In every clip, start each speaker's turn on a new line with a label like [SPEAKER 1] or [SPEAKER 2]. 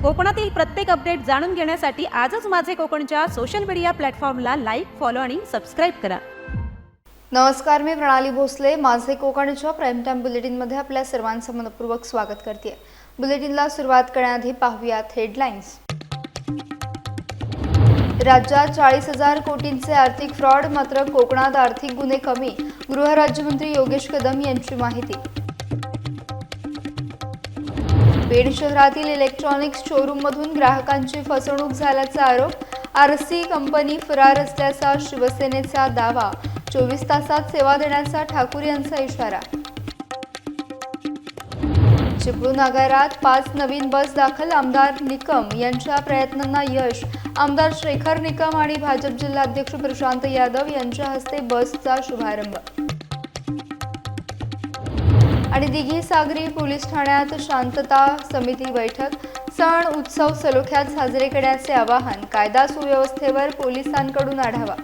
[SPEAKER 1] कोकणातील प्रत्येक अपडेट जाणून घेण्यासाठी आजच माझे कोकणच्या सोशल मीडिया प्लॅटफॉर्मला लाईक, फॉलो आणि सबस्क्राईब करा.
[SPEAKER 2] नमस्कार, मी प्रणाली भोसले. माझे कोकणच्या प्राईम टाइम बुलेटिनमध्ये आपल्या सर्वांचं मनपूर्वक स्वागत करते. बुलेटिनला सुरुवात करण्याआधी पाहूयात हेडलाईन्स. राज्यात 40,000 कोटींचे आर्थिक फ्रॉड, मात्र कोकणात आर्थिक गुन्हे कमी. गृहराज्यमंत्री योगेश कदम यांची माहिती. पेण शहरातील इलेक्ट्रॉनिक्स शोरूममधून ग्राहकांची फसवणूक झाल्याचा आरोप. आरसी कंपनी फरार असल्याचा शिवसेनेचा दावा. 24 तासात सेवा देण्याचा ठाकूर यांचा इशारा. चिपळूण आगारात 5 नवीन बस दाखल. आमदार निकम यांच्या प्रयत्नांना यश. आमदार शेखर निकम आणि भाजप जिल्हाध्यक्ष प्रशांत यादव यांच्या हस्ते बसचा शुभारंभ. आणि दिघी सागरी पोलीस ठाण्यात शांतता समिती बैठक. सण उत्सव सलोख्यात साजरे करण्याचे आवाहन. कायदा सुव्यवस्थेवर पोलिसांकडून आढावा.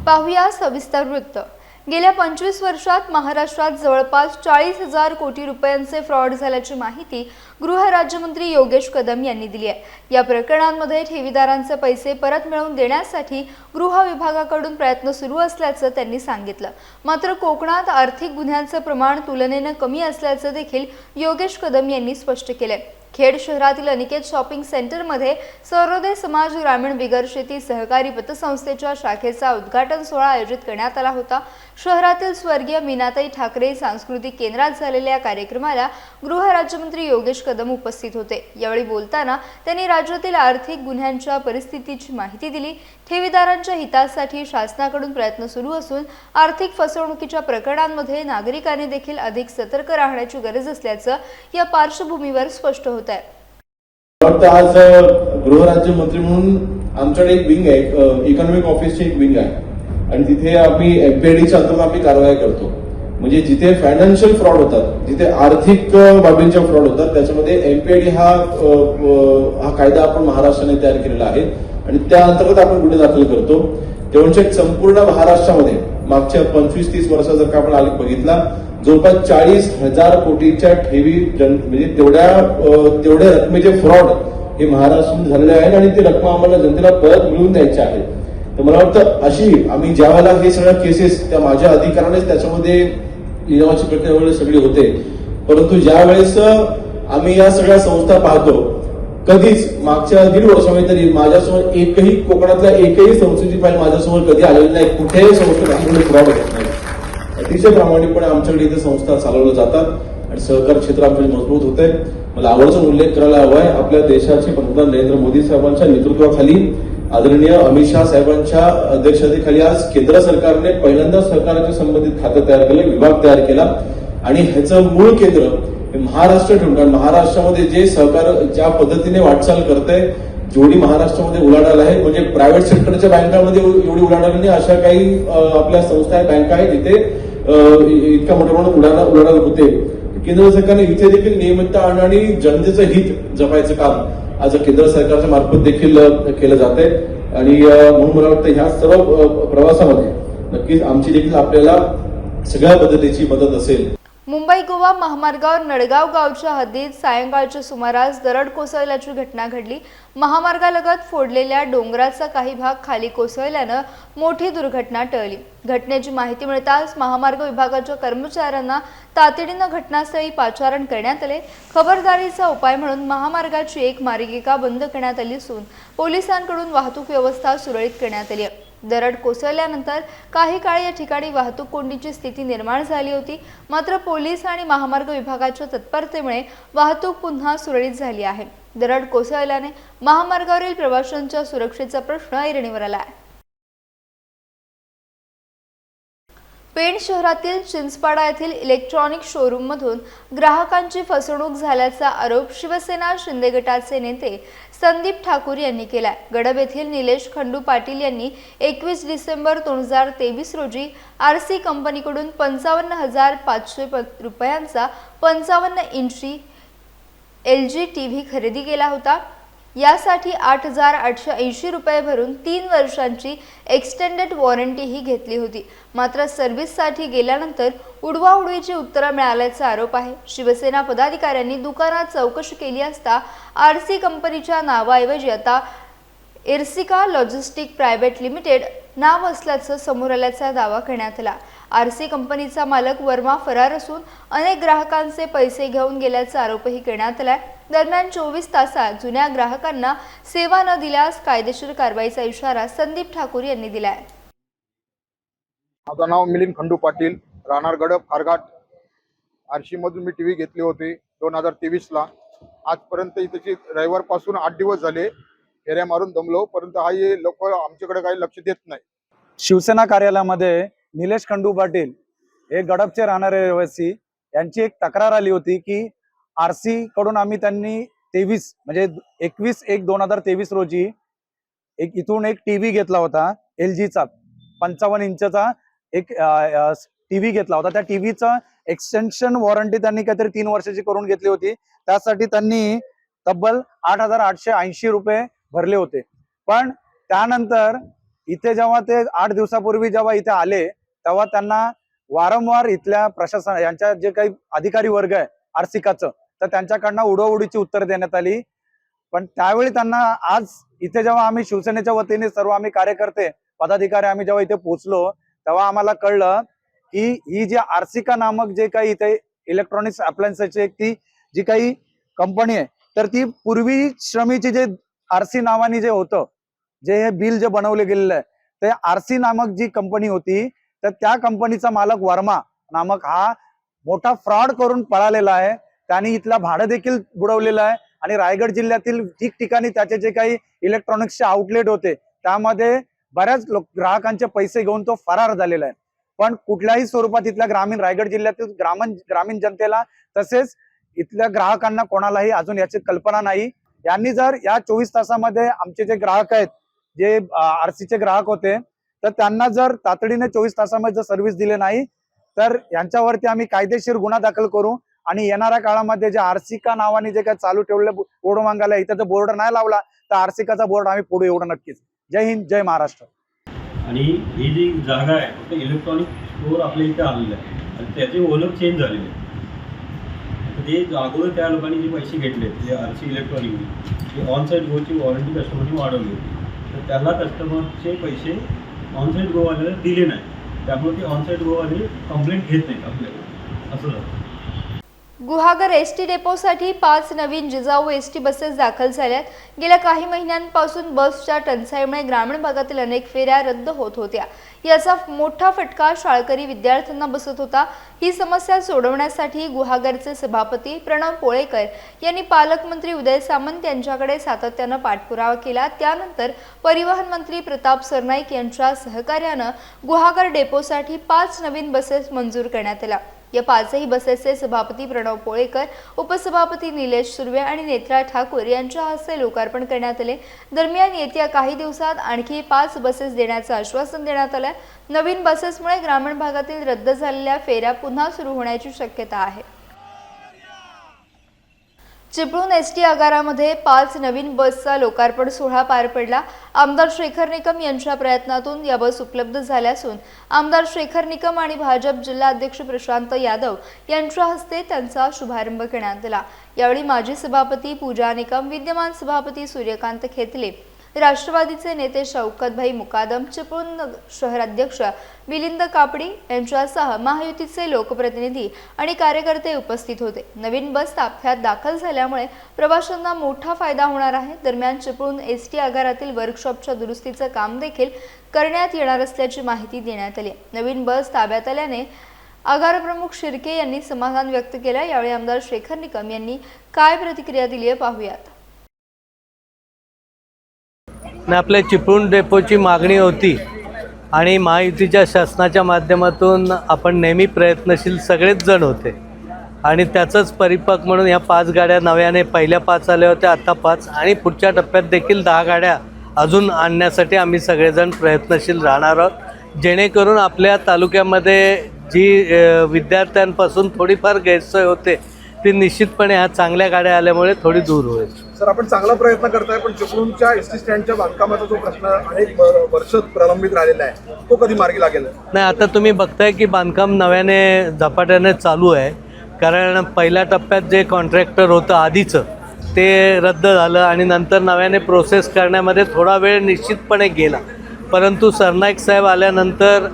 [SPEAKER 2] पाहूया सविस्तर वृत्त. गेल्या 25 वर्षात महाराष्ट्रात जवळपास 40,000 कोटी रुपयांचे फ्रॉड झाल्याची माहिती गृहराज्यमंत्री योगेश कदम यांनी दिली आहे. या प्रकरणांमध्ये ठेवीदारांचे पैसे परत मिळवून देण्यासाठी गृह विभागाकडून प्रयत्न सुरू असल्याचं त्यांनी सांगितलं. मात्र कोकणात आर्थिक गुन्ह्यांचं प्रमाण तुलनेने कमी असल्याचं देखील योगेश कदम यांनी स्पष्ट केलंय. खेड शहरातील अनिकेत शॉपिंग सेंटरमध्ये सर्वोदय समाज ग्रामीण बिगर शेती सहकारी पतसंस्थेच्या शाखेचा उद्घाटन सोहळा आयोजित करण्यात आला होता. शहरातील स्वर्गीय मीनाताई ठाकरे सांस्कृतिक केंद्रात झालेल्या या कार्यक्रमाला गृहराज्यमंत्री योगेश कदम उपस्थित होते. यावेळी बोलताना त्यांनी राज्यातील आर्थिक गुन्ह्यांच्या परिस्थितीची माहिती दिली. ठेवीदारांच्या हितासाठी शासनाकडून प्रयत्न सुरू असून आर्थिक फसवणुकीच्या प्रकरणांमध्ये नागरिकांनी देखील अधिक सतर्क राहण्याची गरज असल्याचं या पार्श्वभूमीवर स्पष्ट होत आहे.
[SPEAKER 3] आज गृहराज्यमंत्री म्हणून आमच्याकडे एक विंग आहे, इकॉनॉमिक ऑफिसची एक विंग आहे आणि तिथे आम्ही एमपीआयडीच्या अंतर्गत आम्ही कारवाई करतो. म्हणजे जिथे फायनान्शियल फ्रॉड होतात, जिथे आर्थिक बाबींच्या फ्रॉड होतात, त्याच्यामध्ये एमपीआयडी हा कायदा आपण महाराष्ट्राने तयार केलेला आहे आणि त्या अंतर्गत आपण गुन्हे दाखल करतो. तेवढ्या संपूर्ण महाराष्ट्रामध्ये मागच्या 25-30 वर्षात जर का आपण आलेख बघितला, जवळपास 40,000 कोटीच्या ठेवी म्हणजे तेवढ्या रकमेचे फ्रॉड हे महाराष्ट्रात झालेले आहेत आणि ती रक्कम आम्हाला जनतेला परत मिळवून द्यायची आहे. तर मला वाटतं अशी आम्ही ज्या वेळेला हे सगळ्या केसेस त्या माझ्या अधिकारानेच त्याच्यामध्ये लिलावाची प्रक्रिया सगळी होते, परंतु ज्या वेळेस आम्ही या सगळ्या संस्था पाहतो, कधीच मागच्या 1.5 वर्षामध्ये तरी माझ्यासमोर एकही कोकणातल्या एकही संस्थेची फाईल माझ्यासमोर कधी आलेली नाही. कुठेही संस्थेत फ्रॉड होत नाही. अतिशय प्रामाणिकपणे आमच्याकडे इथे संस्था चालवल्या जातात आणि सहकार क्षेत्र आमच्याकडे मजबूत होत आहे. मला आवर्जून उल्लेख करायला हवा आहे, आपल्या देशाचे पंतप्रधान नरेंद्र मोदी साहेबांच्या नेतृत्वाखाली आदरणीय अमित शाह साहेबांच्या अध्यक्षतेखाली आज केंद्र सरकारने पहिल्यांदा सहकाराच्या संबंधित खातं तयार केलं, विभाग तयार केला आणि ह्याचं मूळ केंद्र हे महाराष्ट्र ठेवून, कारण महाराष्ट्रामध्ये जे सहकार ज्या पद्धतीने वाटचाल करतंय, जेवढी महाराष्ट्रामध्ये उलाढाल आहे, म्हणजे प्रायव्हेट सेक्टरच्या बँकांमध्ये एवढी उलाढाल नाही, अशा काही आपल्या संस्था आहेत, बँका आहेत जिथे इतक्या मोठ्या प्रमाणात उलाढाल होते. केंद्र सरकारने इथे देखील नियमितता आणणं आणि जनतेचं हित जपायचं काम आज केंद्र सरकारच्या मार्फत देखील केलं जात आहे आणि म्हणून मला वाटतं ह्या सर्व प्रवासामध्ये नक्कीच आमची देखील आपल्याला सगळ्या पद्धतीची मदत असेल.
[SPEAKER 2] मुंबई गोवा महामार्गावर नडगाव गावच्या हद्दीत सायंकाळच्या सुमारास दरड कोसळल्याची घटना घडली. महामार्गालगत फोडलेल्या डोंगराचा काही भाग खाली कोसळल्यानं मोठी दुर्घटना टळली. घटनेची माहिती मिळताच महामार्ग विभागाच्या कर्मचाऱ्यांना तातडीनं घटनास्थळी पाचारण करण्यात आले. खबरदारीचा उपाय म्हणून महामार्गाची एक मार्गिका बंद करण्यात आली असून पोलिसांकडून वाहतूक व्यवस्था सुरळीत करण्यात आली. दरड कोसळल्यानंतर काही काळ या ठिकाणी वाहतूक कोंडीची स्थिती निर्माण झाली होती. मात्र पोलीस आणि महामार्ग विभागाच्या तत्परतेमुळे वाहतूक पुन्हा सुरळीत झाली आहे. दरड कोसळल्याने महामार्गावरील प्रवाशांच्या सुरक्षेचा प्रश्न ऐरणीवर आला आहे. पेण शहरातील चिंचपाडा येथील इलेक्ट्रॉनिक शोरूममधून ग्राहकांची फसवणूक झाल्याचा आरोप शिवसेना शिंदे गटाचे नेते संदीप ठाकूर यांनी केलाय. गडब येथील निलेश खंडू पाटील यांनी 21 डिसेंबर 2023 रोजी आरसी कंपनीकडून 55,500 रुपयांचा 55 इंची LG टीव्ही खरेदी केला होता. यासाठी 8,880 रुपये भरून 3 वर्षांची एक्सटेंडेड वॉरंटीही घेतली होती. मात्र सर्व्हिससाठी गेल्यानंतर उडवाउडवीची उत्तरं मिळाल्याचा आरोप आहे. शिवसेना पदाधिकाऱ्यांनी दुकानात चौकशी केली असता आरसी कंपनीच्या नावाऐवजी आता इर्सिका लॉजिस्टिक प्रायव्हेट लिमिटेड नाव असल्याचं समोर आल्याचा दावा करण्यात आला. आरसी कंपनीचा मालक वर्मा फरार असून अनेक ग्राहकांचे पैसे घेऊन गेल्याचा आरोपही करण्यात आलाय. दरम्यान 24 तासात जुन्या ग्राहकांना सेवा न दिल्यास कायदेशीर कारवाईचा इशारा संदीप ठाकूर यांनी दिलाय.
[SPEAKER 4] माझं नाव मिलिंद खंडू पाटील, राहणार गडप फारघाट. आरशीमधून मी टीव्ही घेतली होती 2023ला. आजपर्यंत इथे रविवारपासून 8 दिवस झाले फेऱ्या मारून दमलो, परंतु हा हे लोक आमच्याकडे काही लक्ष देत नाही.
[SPEAKER 5] शिवसेना कार्यालयामध्ये निलेश खंडू पाटील हे गडपचे राहणारे रहिवासी यांची एक तक्रार आली होती की आरसी कडून त्यांनी 23 म्हणजे 21/1/2023 रोजी इथून एक टीव्ही घेतला होता. LGचा 55 इंचचा एक टीव्ही घेतला होता. त्या टीव्हीचा एक्सटेन्शन वॉरंटी त्यांनी काहीतरी 3 वर्षाची करून घेतली होती. त्यासाठी त्यांनी तब्बल 8,880 रुपये भरले होते. पण त्यानंतर इथे जेव्हा ते 8 दिवसापूर्वी जेव्हा इथे आले तेव्हा त्यांना वारंवार इथल्या प्रशासन यांच्या जे काही अधिकारी वर्ग आहे आरसीकाचं, तर त्यांच्याकडनं उडवउडीची उत्तर देण्यात आली. पण त्यावेळी त्यांना आज इथे जेव्हा आम्ही शिवसेनेच्या वतीने सर्व आम्ही कार्यकर्ते पदाधिकारी आम्ही जेव्हा इथे पोहोचलो तेव्हा आम्हाला कळलं की ही जी आरसीका नामक जे काही इथे इलेक्ट्रॉनिक्स अप्लायन्सेसची ती जी काही कंपनी आहे, तर ती पूर्वी श्रमीची जे आरसी नावाने जे होतं, जे हे बिल जे बनवले गेलेलं आहे, ते आरसी नामक जी कंपनी होती, तर त्या कंपनीचा मालक वर्मा नामक हा मोठा फ्रॉड करून पळालेला आहे. त्यांनी इथला भाडं देखील बुडवलेलं आहे आणि रायगड जिल्ह्यातील ठिकठिकाणी त्याचे जे काही इलेक्ट्रॉनिक्सचे आउटलेट होते त्यामध्ये बऱ्याच ग्राहकांचे पैसे घेऊन तो फरार झालेला आहे. पण कुठल्याही स्वरूपात इथल्या रायगड जिल्ह्यातील ग्रामीण जनतेला तसेच इथल्या ग्राहकांना कोणालाही अजून याची कल्पना नाही. यांनी जर या 24 तासामध्ये आमचे जे ग्राहक आहेत, जे आरसीचे ग्राहक होते, तर त्यांना जर तातडीने 24 तासामध्ये जर सर्व्हिस दिले नाही तर यांच्यावरती आम्ही कायदेशीर गुन्हा दाखल करू आणि येणाऱ्या काळामध्ये जे आरसीका नावाने जे काय चालू ठेवले बोर्ड मागायला इथं जर बोर्ड नाही लावला तर आरसीकाचा बोर्ड आम्ही पुढे एवढं नक्कीच. जय हिंद, जय महाराष्ट्र.
[SPEAKER 6] आणि ही जी जागा आहे फक्त इलेक्ट्रॉनिक स्टोअर आपल्या इथे आलेलं आहे आणि त्याचे ओनर चेंज झालेले आहे. ते अगोदर त्या लोकांनी जे पैसे घेतले जे आरसी इलेक्ट्रॉनिकने ते ऑनसाईट गोची वॉरंटी कस्टमरने वाढवली होती, तर त्याला कस्टमरचे पैसे ऑनसाईट गोवाल्याला दिले नाही. त्यामुळे ते ऑनसाईट गोवाले कंप्लेंट घेत नाहीत आपल्याला, असं झालं.
[SPEAKER 2] गुहागर एसटी डेपोसाठी 5 नवीन जिजाऊ एसटी बसेस दाखल झाल्यात. गेल्या काही महिन्यांपासून बसच्या टंचाईमुळे ग्रामीण भागातील अनेक फेऱ्या रद्द होत होत्या. याचा मोठा फटका शाळकरी विद्यार्थ्यांना बसत होता. ही समस्या सोडवण्यासाठी गुहागरचे सभापती प्रणव पोळेकर यांनी पालकमंत्री उदय सामंत यांच्याकडे सातत्यानं पाठपुरावा केला. त्यानंतर परिवहन मंत्री प्रताप सरनाईक यांच्या सहकार्यानं गुहागर डेपोसाठी 5 नवीन बसेस मंजूर करण्यात आल्या. या 5ही बसेसचे सभापती प्रणव पोळेकर, उपसभापती निलेश सुर्वे आणि नेत्रा ठाकूर यांच्या हस्ते लोकार्पण करण्यात आले. दरम्यान येत्या काही दिवसात आणखी 5 बसेस देण्याचं आश्वासन देण्यात आलं. नवीन बसेसमुळे ग्रामीण भागातील रद्द झालेल्या फेऱ्या पुन्हा सुरू होण्याची शक्यता आहे. चिपळूण एसटी आगारामध्ये 5 नवीन बसचा लोकार्पण सोहळा पार पडला. आमदार शेखर निकम यांच्या प्रयत्नातून या बस उपलब्ध झाल्या असून आमदार शेखर निकम आणि भाजप जिल्हा अध्यक्ष प्रशांत यादव यांच्या हस्ते त्यांचा शुभारंभ करण्यात आला. यावेळी माजी सभापती पूजा निकम, विद्यमान सभापती सूर्यकांत खेतले, राष्ट्रवादीचे नेते शौकतभाई मुकादम, चिपळूण शहराध्यक्ष मिलिंद कापडी यांच्यासह महायुतीचे लोकप्रतिनिधी आणि कार्यकर्ते उपस्थित होते. नवीन बस ताफ्यात दाखल झाल्यामुळे प्रवाशांना मोठा फायदा होणार आहे. दरम्यान चिपळूण एसटी आगारातील वर्कशॉपच्या दुरुस्तीचं काम देखील करण्यात येणार असल्याची माहिती देण्यात आली. नवीन बस ताब्यात आल्याने आगार प्रमुख शिर्के यांनी समाधान व्यक्त केलं. यावेळी आमदार शेखर निकम यांनी काय प्रतिक्रिया दिली आहे पाहूयात.
[SPEAKER 7] आपल्या चिपळूण डेपोची मागणी होती आणि महायुतीच्या शासनाच्या माध्यमातून आपण नेहमी प्रयत्नशील सगळेच जण होते आणि त्याचंच परिपाक म्हणून ह्या 5 गाड्या नव्याने पहिल्या 5 आल्या होत्या, आता 5 आणि पुढच्या टप्प्यात देखील 10 गाड्या अजून आणण्यासाठी आम्ही सगळेजण प्रयत्नशील राहणार आहोत, जेणेकरून आपल्या तालुक्यामध्ये जी विद्यार्थ्यांपासून थोडीफार गैरसोय होते ती निश्चितपणे ह्या चांगल्या गाड्या आल्यामुळे थोडी दूर होईल.
[SPEAKER 8] सर, आपण चांगला प्रयत्न करताय, पण चिपळूणच्या एसटी स्टँडच्या बांधकामाचा जो प्रश्न अनेक वर्ष प्रलंबित राहिलेला आहे, तो कधी मार्गी लागेल?
[SPEAKER 7] नाही, आता तुम्ही बघताय की बांधकाम नव्याने झपाट्याने चालू आहे. कारण पहिल्या टप्प्यात जे कॉन्ट्रॅक्टर होतं आधीचं ते रद्द झालं आणि नंतर नव्याने प्रोसेस करण्यामध्ये थोडा वेळ निश्चितपणे गेला. परंतु सरनाईक साहेब आल्यानंतर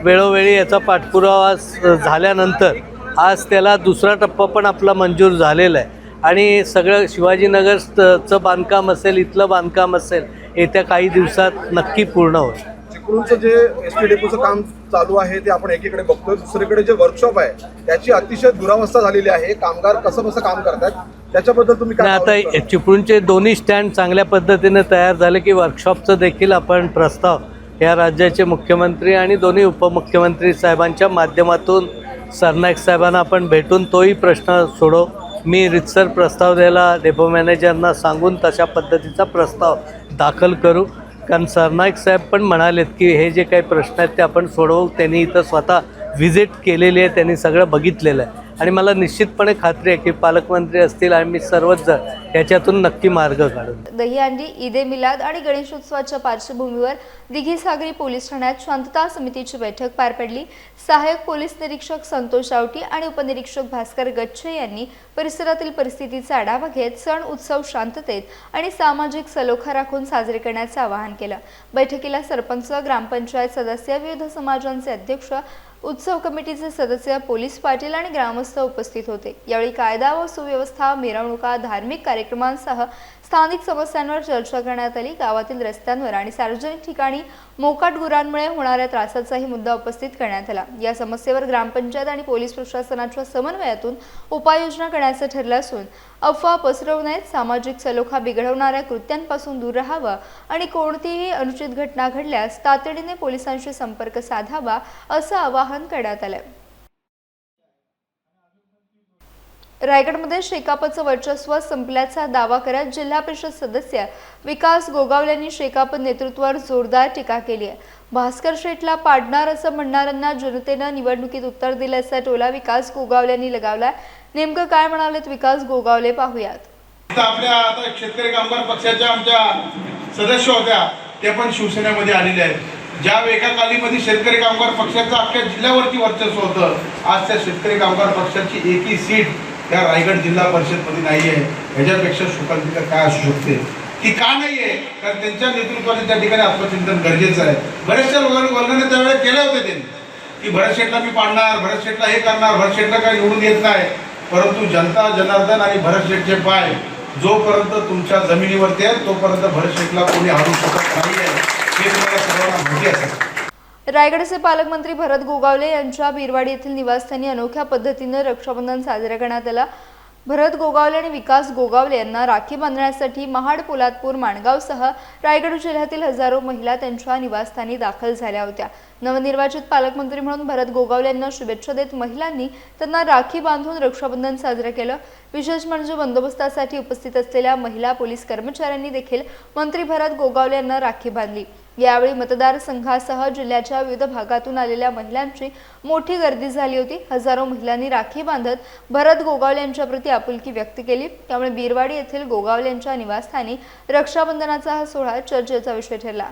[SPEAKER 7] वेळोवेळी याचा पाठपुरावा झाल्यानंतर आज त्याला दुसरा टप्पा पण आपला मंजूर झालेला आहे आणि सगळं शिवाजीनगरचं बांधकाम असेल, इथलं बांधकाम असेल, येत्या काही दिवसात नक्की पूर्ण होईल.
[SPEAKER 8] चिपळूणचं जे एसटी डेपोचं काम चालू आहे ते आपण एकीकडे बघतोय, दुसरीकडे जे वर्कशॉप आहे त्याची अतिशय दुरावस्था झालेली आहे. कामगार कसं कसं काम करतात त्याच्याबद्दल तुम्ही काय?
[SPEAKER 7] आता चिपळूणचे दोन्ही स्टँड चांगल्या पद्धतीने तयार झाले की वर्कशॉपचं देखील आपण प्रस्ताव या राज्याचे मुख्यमंत्री आणि दोन्ही उपमुख्यमंत्री साहेबांच्या माध्यमातून सरनाईक साहेबांना आपण भेटून तोही प्रश्न सोडवू. मी रितसर प्रस्ताव द्यायला डेपो मॅनेजरना सांगून तशा पद्धतीचा प्रस्ताव दाखल करू. कारण सरनाईक साहेब पण म्हणालेत की हे जे काही प्रश्न आहेत ते आपण सोडवू. त्यांनी इथं स्वतः व्हिजिट केलेली आहे, त्यांनी सगळं बघितलेलं आहे आणि मला निश्चितपणे खात्री आहे की पालकमंत्री असतील आणि मी सर्वच जण याच्यातून नक्की मार्ग काढू.
[SPEAKER 2] दहीहंडी, ईद ए मिलाद आणि गणेशोत्सवाच्या पार्श्वभूमीवर दिघी सागरी पोलीस ठाण्यात शांतता समितीची बैठक पार पडली. सहाय्यक पोलीस निरीक्षक संतोष आवटी आणि उपनिरीक्षक भास्कर गच्छे यांनी परिसरातील परिस्थितीचा आढावा घेत सण उत्सव शांततेत आणि सामाजिक सलोखा राखून साजरे करण्याचे आवाहन केलं. बैठकीला सरपंच, ग्रामपंचायत सदस्य, विविध समाजांचे अध्यक्ष, उत्सव कमिटीचे सदस्य, पोलीस पाटील आणि ग्रामस्थ उपस्थित होते. यावेळी कायदा व सुव्यवस्था, मिरवणुका, धार्मिक कार्यक्रमांसह स्थानिक समस्यांवर चर्चा करण्यात आली. गावातील रस्त्यांवर आणि सार्वजनिक ठिकाणी मोकाट गुरांमुळे होणाऱ्या त्रासाचाही मुद्दा उपस्थित करण्यात आला. या समस्येवर ग्रामपंचायत आणि पोलीस प्रशासनाच्या समन्वयातून उपाययोजना करण्याचं ठरलं असून अफवा पसरवू नयेत, सामाजिक सलोखा बिघडवणाऱ्या कृत्यांपासून दूर राहावं आणि कोणतीही अनुचित घटना घडल्यास तातडीने पोलिसांशी संपर्क साधावा असं आवाहन करण्यात आलं. रायगडमध्ये शेकापचं वर्चस्व संपल्याचा दावा करत जिल्हा परिषद सदस्य विकास गोगावले यांनी शेकाप नेतृत्वावर जोरदार टीका केली आहे. भास्कर शेठला पाडणार असं म्हणणाऱ्यांना जनतेनं निवडणुकीत उत्तर दिलं असा टोला विकास गोगावले यांनी लगावला. नेमकं काय म्हणालेत विकास गोगावले, पाहूयात.
[SPEAKER 9] आपल्या आता शेतकरी कामगार पक्षाच्या आमच्या सदस्य होत्या त्या पण शिवसेनेमध्ये आलेल्या आहेत. ज्या एका कालीमध्ये शेतकरी कामगार पक्षाचं अख्ख्या जिल्ह्यावरती वर्चस्व होतं, आज त्या शेतकरी कामगार पक्षाची एकही सीट त्या रायगड जिल्हा परिषदमध्ये नाही आहे. ह्याच्यापेक्षा शोकांतिका काय असू शकते की का नाही आहे? कारण त्यांच्या नेतृत्वाने त्या ठिकाणी आत्मचिंतन गरजेचं आहे. बऱ्याचशा वर्गाने त्यावेळेस केले होते त्यांनी की भरत शेठला मी पाडणार, भरत शेठला हे करणार, भरत शेठला काही निवडून येत नाही. परंतु जनता जनार्दन आणि भरत शेठचे पाय जोपर्यंत तुमच्या जमिनीवरती आहे तोपर्यंत भरत शेठला कोणी हारू शकत नाही आहे, हे तुम्हाला सर्वांना माहिती असेल.
[SPEAKER 2] रायगडचे पालकमंत्री भरत गोगावले यांच्या बिरवाडी येथील निवासस्थानी अनोख्या पद्धतीने रक्षाबंधन साजरा करण्यात आला. भरत गोगावले आणि विकास गोगावले यांना राखी बांधण्यासाठी महाड, पोलादपूर, माणगावसह रायगड जिल्ह्यातील हजारो महिला त्यांच्या निवासस्थानी दाखल झाल्या होत्या. नवनिर्वाचित पालकमंत्री म्हणून भरत गोगावले यांना शुभेच्छा देत महिलांनी त्यांना राखी बांधून रक्षाबंधन साजरे केलं. विशेष म्हणजे बंदोबस्तासाठी उपस्थित असलेल्या महिला पोलीस कर्मचाऱ्यांनी देखील मंत्री भरत गोगावले यांना राखी बांधली. यावेळी मतदारसंघासह जिल्ह्याच्या विविध भागातून आलेल्या महिलांची मोठी गर्दी झाली होती. हजारो महिलांनी राखी बांधत भरत गोगावले यांच्या प्रति आपुलकी व्यक्त केली. त्यामुळे बिरवाडी येथील गोगावले यांच्या निवासस्थानी रक्षाबंधनाचा हा सोहळा चर्चेचा विषय ठरला.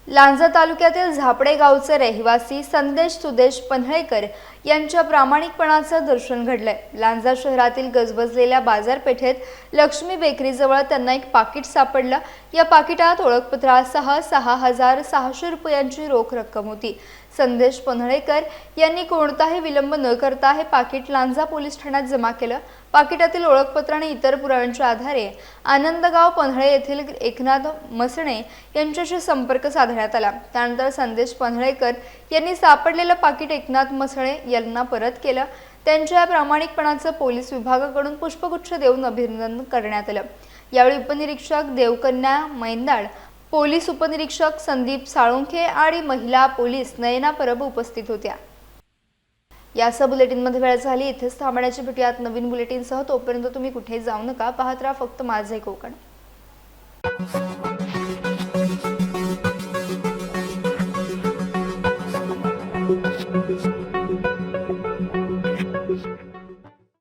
[SPEAKER 2] लांजा तालुक्यातील झापडे गावचे रहिवासी संदेश सुदेश पन्हळेकर यांच्या प्रामाणिकपणाचं दर्शन घडलंय. लांजा शहरातील गजबजलेल्या बाजारपेठेत लक्ष्मी बेकरीजवळ त्यांना एक पाकिट सापडलं. या पाकिटात ओळखपत्रासह 6,600 रुपयांची रोख रक्कम होती. संदेश पन्हळेकर यांनी कोणताही विलंब न करता हे पाकिट लांजा पोलीस ठाण्यात जमा केलं. पाकिटातील ओळखपत्र आणि इतर पुराव्यांच्या आधारे आनंदगाव पन्हळे येथील एकनाथ मसणे यांच्याशी संपर्क साधण्यात आला. त्यानंतर संदेश पन्हळेकर यांनी सापडलेलं पाकिट एकनाथ मसणे यांना परत केलं. त्यांच्या प्रामाणिकपणाचं पोलीस विभागाकडून पुष्पगुच्छ देऊन अभिनंदन करण्यात आलं. यावेळी उपनिरीक्षक देवकन्या मैंदाड, पोलीस उपनिरीक्षक संदीप साळुंखे आणि महिला पोलीस नयना परब उपस्थित होत्या. यासह बुलेटिनमध्ये वेळ झाली. इथेच थांबण्याची भेटूयात नवीन बुलेटिनसह. तोपर्यंत तुम्ही कुठेही जाऊ नका. पाहत राहा फक्त माझे कोकण.